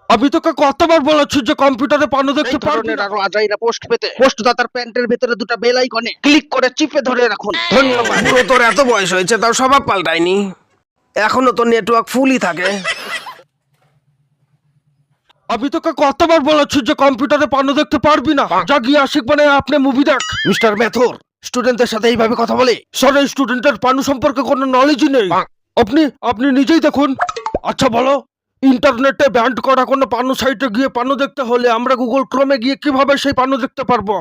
আমি তোকে কতবার বলেছি যে কম্পিউটারে পানো দেখতে পারবি না। আরো আজাইরা পোস্ট পেতে পোস্টদাতার প্যান্টের ভেতরে দুটো বেল আইকনে ক্লিক করে চিপে ধরে রাখুন। ধন্যবাদ। পুরো তোর এত বয়স হয়েছে তাও স্বভাব পাল্টায়নি, এখনো তোর নেটওয়ার্ক ফুলই থাকে। আমি তোকে কতবার বলেছি যে কম্পিউটারে পানো দেখতে পারবি না, যা গিয়ে আশিক মানে আপনি মুভি দেখ। মিস্টার মেথর স্টুডেন্টদের সাথে এইভাবে কথা বলে? স্যার এই স্টুডেন্টের পানু সম্পর্কে কোনো নলেজই নেই। আপনি আপনি নিজেই দেখুন। আচ্ছা বলো, ইন্টারনেটে ব্যান্ড করা কোনো পানু সাইটে গিয়ে পানু দেখতে হলে আমরা গুগল ক্রোমে গিয়ে কিভাবে সেই পানু দেখতে পারবো?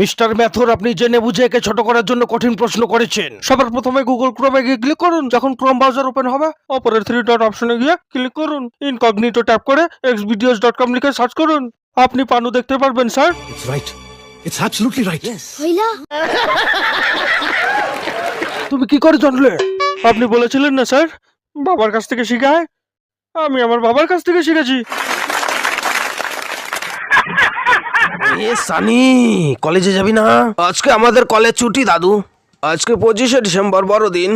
মিস্টার ম্যাথর, আপনি জেনে বুঝে একে ছোট করার জন্য কঠিন প্রশ্ন করেছেন। সবার প্রথমে গুগল ক্রোমে গিয়ে ক্লিক করুন। যখন ক্রোম ব্রাউজার ওপেন হবে উপরের 3 ডট অপশনে গিয়ে ক্লিক করুন। ইনকগনিটো ট্যাপ করে xvideos.com লিখে সার্চ করুন। আপনি পানু দেখতে পারবেন sir. It's right. It's absolutely right. হইলা তুমি কি করে জানলে? আপনি বলেছিলেন না স্যার বাবার কাছ থেকে শিখায়। আমি আমার বাবার কাছ থেকে শিখেছি। এ সানি, কলেজে যাবি না? আজকে আমাদের কলেজ ছুটি দাদু। আজকে 25শে ডিসেম্বর বড়দিন,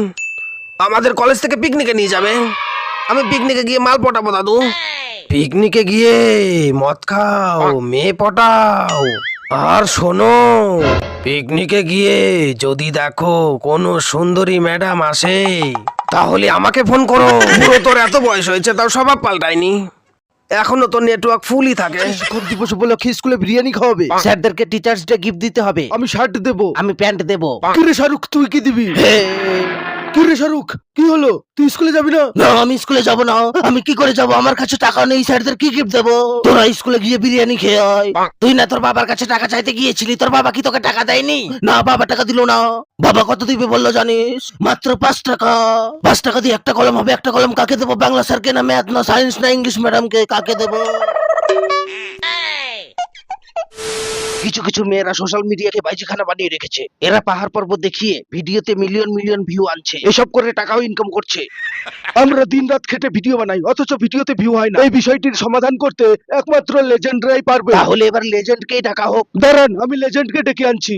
আমাদের কলেজ থেকে পিকনিকে নিয়ে যাবে। আমি পিকনিকে গিয়ে মাল পটাবো দাদু। পিকনিকে গিয়ে মদ খাও, মেয়ে পটাও, আর শোনো, পিকনিকে গিয়ে যদি দেখো কোনো সুন্দরী ম্যাডাম আসে তাহলে আমাকে ফোন করো। পুরো তোর এত বয়স হয়েছে তাও স্বভাব পাল্টায়নি, এখনো তোর নেটওয়ার্ক ফুলই থাকে। শিক্ষক দিবস উপলক্ষে স্কুলে বিরিয়ানি খাওয়াবে। স্যারদেরকে টিচার্স ডে গিফট দিতে হবে। আমি শার্ট দেবো। আমি প্যান্ট দেবো। কি রে শাহরুখ, তুই কি দিবি? কি রে শাহরুখ, কি হলো? তুই স্কুলে যাবি না? না, আমি স্কুলে যাব না। আমি কি করে যাব? আমার কাছে টাকা নেই, স্যারদের কি গিফট দেবো? তোরা স্কুলে গিয়ে বিরিয়ানি খেয়ে আয়। তুই না তোর বাবার কাছে টাকা চাইতে গিয়েছিলি, তোর বাবা কি তোকে টাকা দেয়নি? না, বাবা টাকা দিল না। বাবা কত দিবে বললো জানিস? মাত্র 5 টাকা। 5 টাকা দিয়ে একটা কলম হবে। একটা কলম কাকে দেবো? বাংলা স্যারকে না ম্যাথ না সায়েন্স না ইংলিশ ম্যাডামকে? কাকে দেবো? কিছু কিছু মেয়েরা সোশ্যাল মিডিয়াকে বাইজিখানা বানিয়ে রেখেছে। এরা পাহাড় পর্বত দেখিয়ে ভিডিওতে মিলিয়ন মিলিয়ন ভিউ আনছে, এসব করে টাকাও ইনকাম করছে। আমরা দিনরাত খেটে ভিডিও বানাই, অথচ ভিডিওতে ভিউ হয় না। এই বিষয়টির সমাধান করতে একমাত্র লেজেন্ডরাই পারবে। তাহলে এবার লেজেন্ডকেই ডাকা হোক। দাঁড়ান, আমি লেজেন্ডকে ডেকে আনছি।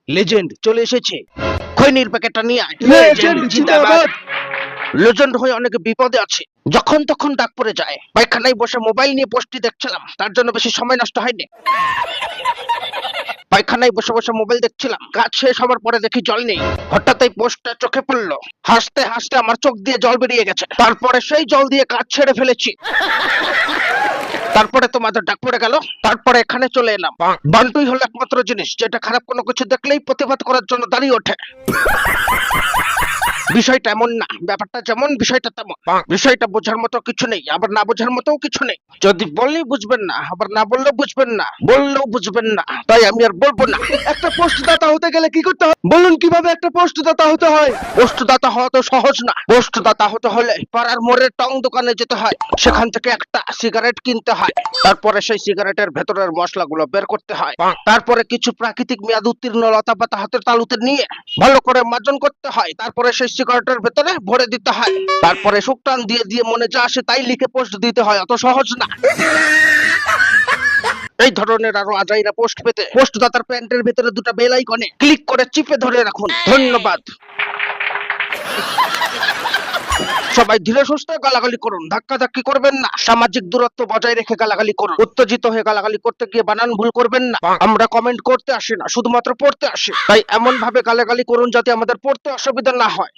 লেজেন্ড চলে এসেছে। খৈনির প্যাকেটটা নিয়ে আয়। লেজেন্ড জিন্দাবাদ। লেজেন্ড হয়ে অনেকে বিপদে আছে, যখন তখন ডাক পড়ে যায়। পায়খানায় বসে মোবাইল নিয়ে পোস্টটি দেখছিলাম, তার জন্য বেশি সময় নষ্ট হয়নি। পায়খানায় বসে বসে মোবাইল দেখছিলাম, কাজ শেষ হবার পরে দেখি জল নেই। হঠাৎ এই পোস্টটা চোখে পড়লো। হাসতে হাসতে আমার চোখ দিয়ে জল বেরিয়ে গেছে। তারপরে সেই জল দিয়ে কাজ ছেড়ে ফেলেছি। তারপরে তোমাদের ডাক পড়ে গেল। তারপরে এখানে চলে এলাম। বান্টুই হলো একমাত্র জিনিস যেটা খারাপ কোনো কিছু দেখলেই প্রতিবাদ করার জন্য দাঁড়িয়ে ওঠে। বিষয়টা এমন না, ব্যাপারটা যেমন বিষয়টা তেমন। বিষয়টা বোঝার মতো কিছু নেই, আবার না বোঝার মতো কিছু নেই। যদি বললেই বুঝবেন না, আবার না বললেও বুঝবেন না, বললেও বুঝবেন না, তাই আমি আর বলবো না। একটা পোস্টদাতা হতে গেলে কি করতে হয় বলুন? কিভাবে একটা পোস্টদাতা হতে হয়? পোস্টদাতা হওয়া তো সহজ না। পোস্টদাতা হতে হলে পাড়ার মোড়ের টং দোকানে যেতে হয়, সেখান থেকে একটা সিগারেট কিনতে হয়, তারপরে সেই সিগারেটের ভেতরের মশলাগুলো বের করতে হয়, তারপরে কিছু প্রাকৃতিক মেয়াদ উত্তীর্ণ লতা পাতা হাতের তালুতে নিয়ে ভালো করে মাজন করতে হয়, তারপরে সেই সিগারেটের ভেতরে ভরে দিতে হয়, তারপরে শুকটান দিয়ে দিয়ে মনে যা আসে তাই লিখে পোস্ট দিতে হয়। অত সহজ না। এই ধরনের আরো আজাইরা পোস্ট পেতে পোস্টদাতার প্যান্টের ভেতরে দুটো বেল আইকনে ক্লিক করে চিপে ধরে রাখুন। ধন্যবাদ। সবাই ধীরে সুস্থ গালাগালি করুন, ধাক্কা ধাক্কি করবেন না, সামাজিক দূরত্ব বজায় রেখে গালাগালি করুন। উত্তেজিত হয়ে গালাগালি করতে গিয়ে বানান ভুল করবেন না। আমরা কমেন্ট করতে আসি না, শুধুমাত্র পড়তে আসি, তাই এমন ভাবে গালাগালি করুন যাতে আমাদের পড়তে অসুবিধা না হয়।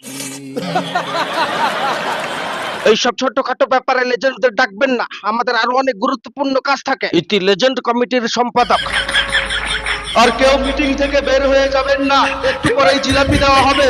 এইসব ছোটখাটো ব্যাপারে লেজেন্ডদের ডাকবেন না, আমাদের আরো অনেক গুরুত্বপূর্ণ কাজ থাকে। ইতি লেজেন্ড কমিটির সম্পাদক। আর কেউ মিটিং থেকে বের হয়ে যাবেন না, একটু পরেই জিলাপি দেওয়া হবে।